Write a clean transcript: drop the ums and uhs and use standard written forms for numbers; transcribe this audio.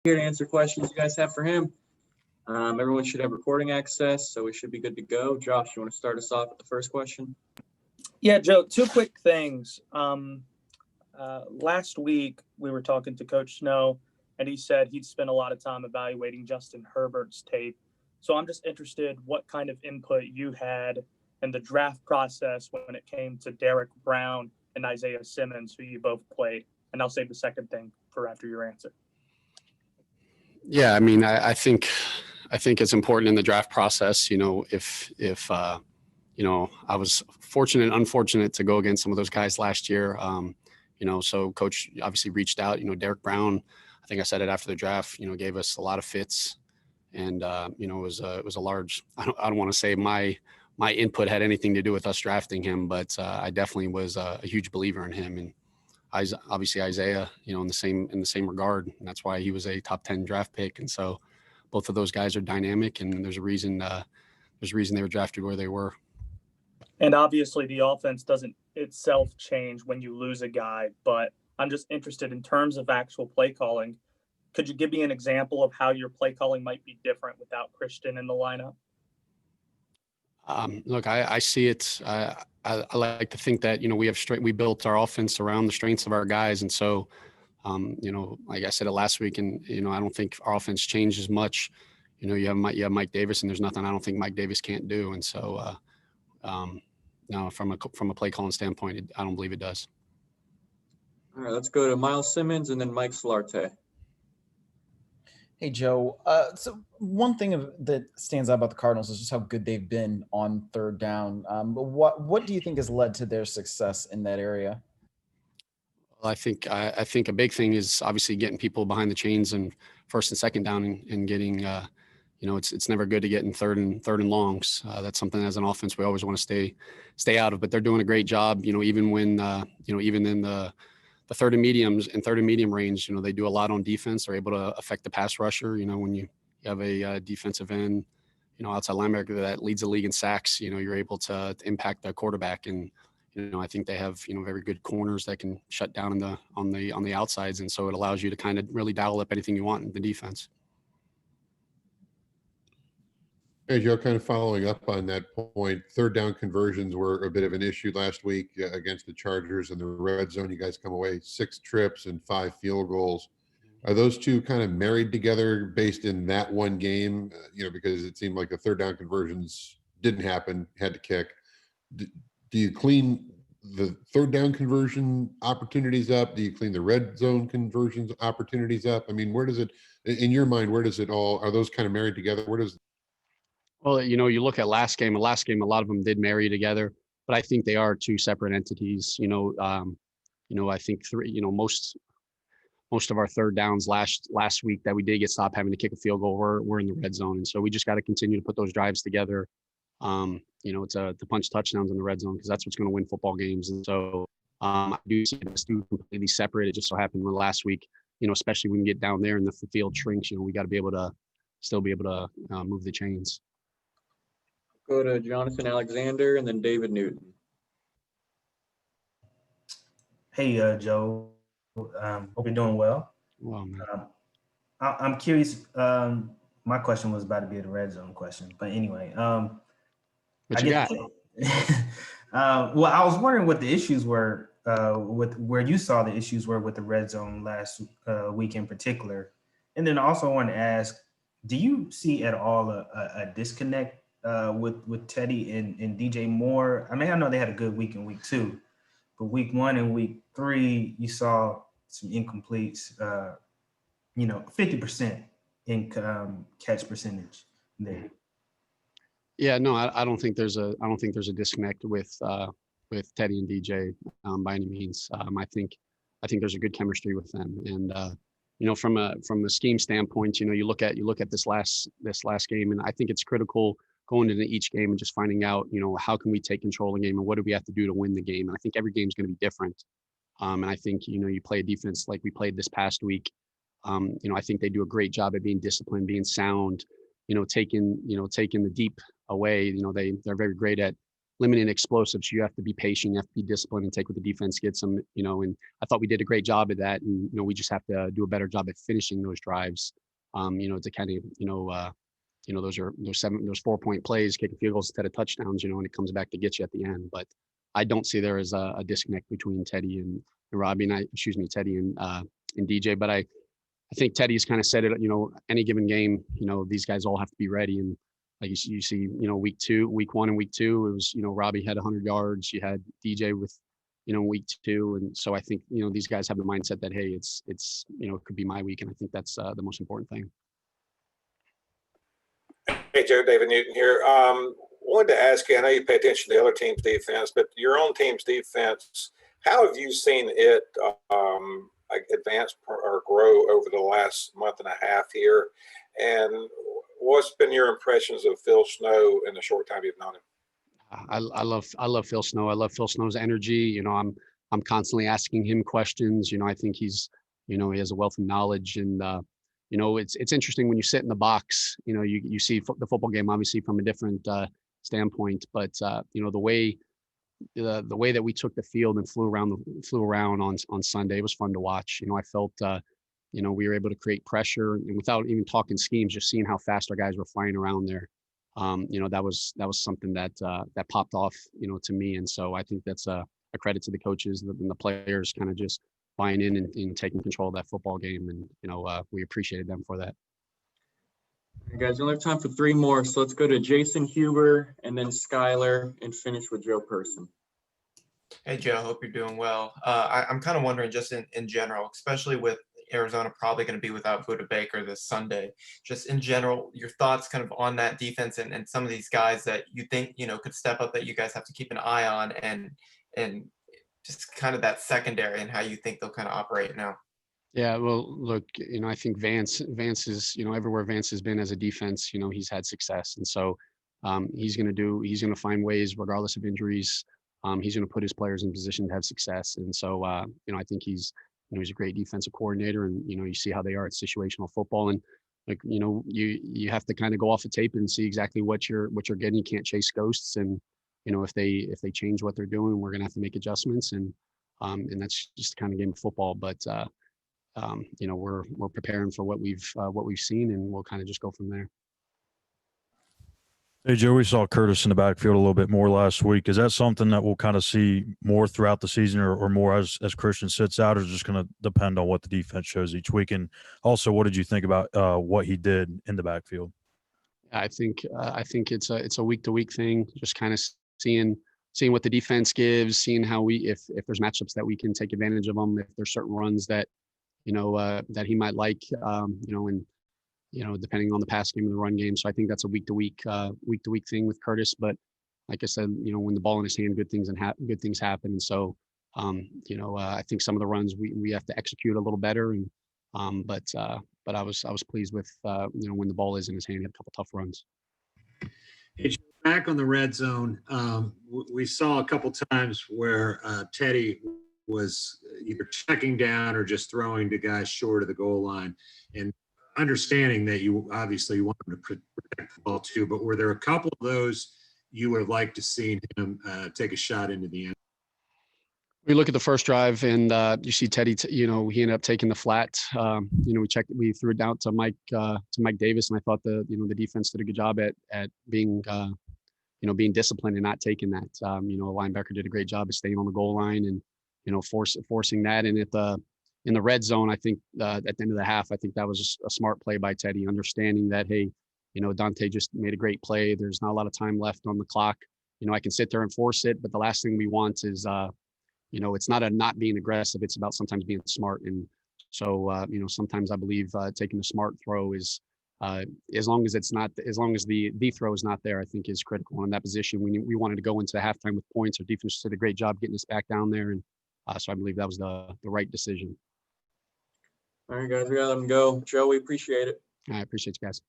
here to answer questions you guys have for him. Everyone should have recording access, so we should be good to go. Josh, you want to start us off with the first question? Yeah, Joe, two quick things. Last week, we were talking to Coach Snow, and he said he'd spent a lot of time evaluating Justin Herbert's tape. So I'm just interested what kind of input you had in the draft process when it came to Derek Brown and Isaiah Simmons, who you both played. And I'll save the second thing for after your answer. Yeah, I mean, I think it's important in the draft process. If I was fortunate and unfortunate to go against some of those guys last year. So coach obviously reached out. Derek Brown, I think I said it after the draft. Gave us a lot of fits, and it was a large. I don't want to say my input had anything to do with us drafting him, but I definitely was a huge believer in him, and obviously Isaiah, in the same regard, and that's why he was a top 10 draft pick. And so both of those guys are dynamic, and there's a reason they were drafted where they were. And obviously the offense doesn't itself change when you lose a guy, but I'm just interested in terms of actual play calling. Could you give me an example of how your play calling might be different without Christian in the lineup? Look, I see it. I like to think that, we built our offense around the strengths of our guys. And so, like I said it last week, and, I don't think our offense changes much. You have Mike Davis, and there's nothing I don't think Mike Davis can't do. And so, no, from a play calling standpoint, I don't believe it does. All right, let's go to Miles Simmons and then Mike Solarte. Hey, Joe. So one thing that stands out about the Cardinals is just how good they've been on third down. But what do you think has led to their success in that area? Well, I think a big thing is obviously getting people behind the chains and first and second down and getting, it's never good to get in third and longs. That's something as an offense we always want to stay out of. But they're doing a great job. Even when even in the third and medium range, they do a lot on defense. They're able to affect the pass rusher. When you have a defensive end, outside linebacker that leads the league in sacks, you're able to impact the quarterback. And, I think they have, very good corners that can shut down on the outsides. And so it allows you to kind of really dial up anything you want in the defense. Hey, Joe, kind of following up on that point, third down conversions were a bit of an issue last week against the Chargers in the red zone. You guys come away 6 trips and 5 field goals. Are those two kind of married together based in that one game? Because it seemed like the third down conversions didn't happen, had to kick. Do you clean the third down conversion opportunities up? Do you clean the red zone conversions opportunities up? I mean, where does it, in your mind, where does it all, are those kind of married together? Where does Well, you look at last game, a lot of them did marry together, but I think they are two separate entities. I think most of our third downs last week that we did get stopped having to kick a field goal were in the red zone. And so we just got to continue to put those drives together. To punch touchdowns in the red zone, because that's what's going to win football games. And so I do see this two completely separate. It just so happened last week, especially when you get down there and the field shrinks, we got to be able to still be able to move the chains. Go to Jonathan Alexander and then David Newton. Hey, Joe. Hope you're doing well. Well, man. I'm curious. My question was about to be a red zone question, but anyway. What you got? Well, I was wondering what the issues were with where you saw the issues were with the red zone last week in particular, and then also I wanted to ask, do you see at all a disconnect with Teddy and DJ Moore? I mean, I know they had a good week in week 2, but week 1 and week 3 you saw some incompletes. 50% in catch percentage there. Yeah, no, I don't think there's a disconnect with Teddy and DJ by any means. I think there's a good chemistry with them, and from a scheme standpoint, you look at this last game, and I think it's critical going into each game and just finding out, how can we take control of the game and what do we have to do to win the game. And I think every game is going to be different. And I think, you play a defense like we played this past week. I think they do a great job at being disciplined, being sound, taking the deep away. They're very great at limited explosives. You have to be patient, you have to be disciplined and take what the defense gets them, and I thought we did a great job of that. And, we just have to do a better job at finishing those drives, to kind of, those 4-point plays, kicking field goals instead of touchdowns, and it comes back to get you at the end. But I don't see there as a disconnect between Teddy and Robbie, Teddy and DJ. But I think Teddy's kind of said it, any given game, these guys all have to be ready. And like you see, week 1 and week 2, it was, Robbie had 100 yards. You had DJ with, week 2. And so I think, these guys have the mindset that, hey, it's it could be my week. And I think that's the most important thing. Hey, Joe, David Newton here. Wanted to ask you, I know you pay attention to the other team's defense, but your own team's defense, how have you seen it advance or grow over the last month and a half here? And what's been your impressions of Phil Snow in the short time you've known him? I love Phil Snow. I love Phil Snow's energy. I'm constantly asking him questions. I think he's, he has a wealth of knowledge. And it's interesting when you sit in the box. You see the football game obviously from a different standpoint, but the way that we took the field and flew around on Sunday, it was fun to watch. I felt we were able to create pressure, and without even talking schemes, just seeing how fast our guys were flying around there. That was something that popped off, to me. And so I think that's a credit to the coaches and the players kind of just buying in and taking control of that football game. And, we appreciated them for that. All right, guys, we only have time for 3 more. So let's go to Jason Huber and then Skylar and finish with Joe Person. Hey, Joe, hope you're doing well. I'm kind of wondering just in general, especially with Arizona probably going to be without Buda Baker this Sunday, just in general, your thoughts kind of on that defense and some of these guys that you think, could step up that you guys have to keep an eye on, and just kind of that secondary and how you think they'll kind of operate now. Yeah, well, look, I think Vance is, everywhere Vance has been as a defense, he's had success. And so he's going to find ways regardless of injuries. He's going to put his players in position to have success. And so, I think he's a great defensive coordinator, and, you see how they are at situational football. And like, you have to kind of go off the tape and see exactly what you're getting. You can't chase ghosts. And, if they change what they're doing, we're going to have to make adjustments. And that's just kind of game of football. But, we're preparing for what we've seen, and we'll kind of just go from there. Hey, Joe, we saw Curtis in the backfield a little bit more last week. Is that something that we'll kind of see more throughout the season, or more as Christian sits out, or is it just going to depend on what the defense shows each week? And also, what did you think about what he did in the backfield? I think it's a week-to-week thing, just kind of seeing what the defense gives, seeing how if there's matchups that we can take advantage of them, if there's certain runs that that he might like, and depending on the pass game and the run game. So I think that's a week-to-week thing with Curtis. But like I said, when the ball in his hand, good things happen. And so, I think some of the runs we have to execute a little better. And but I was pleased with when the ball is in his hand, he had a couple tough runs. It's back on the red zone. We saw a couple times where Teddy was either checking down or just throwing to guys short of the goal line. And understanding that you obviously want him to protect the ball too, but were there a couple of those you would have liked to see him take a shot into the end? We look at the first drive, and you see Teddy. He ended up taking the flat. We threw it down to Mike Davis, and I thought the defense did a good job at being being disciplined and not taking that. A linebacker did a great job of staying on the goal line and forcing that. And in the red zone, I think at the end of the half, I think that was a smart play by Teddy, understanding that, hey, Dante just made a great play. There's not a lot of time left on the clock. I can sit there and force it, but the last thing we want is, it's not a not being aggressive. It's about sometimes being smart. And so, sometimes I believe taking a smart throw is, as long as the throw is not there, I think is critical. In that position, we wanted to go into the halftime with points. Our defense did a great job getting us back down there. And so I believe that was the right decision. All right, guys, we got to let them go. Joe, we appreciate it. I appreciate you guys.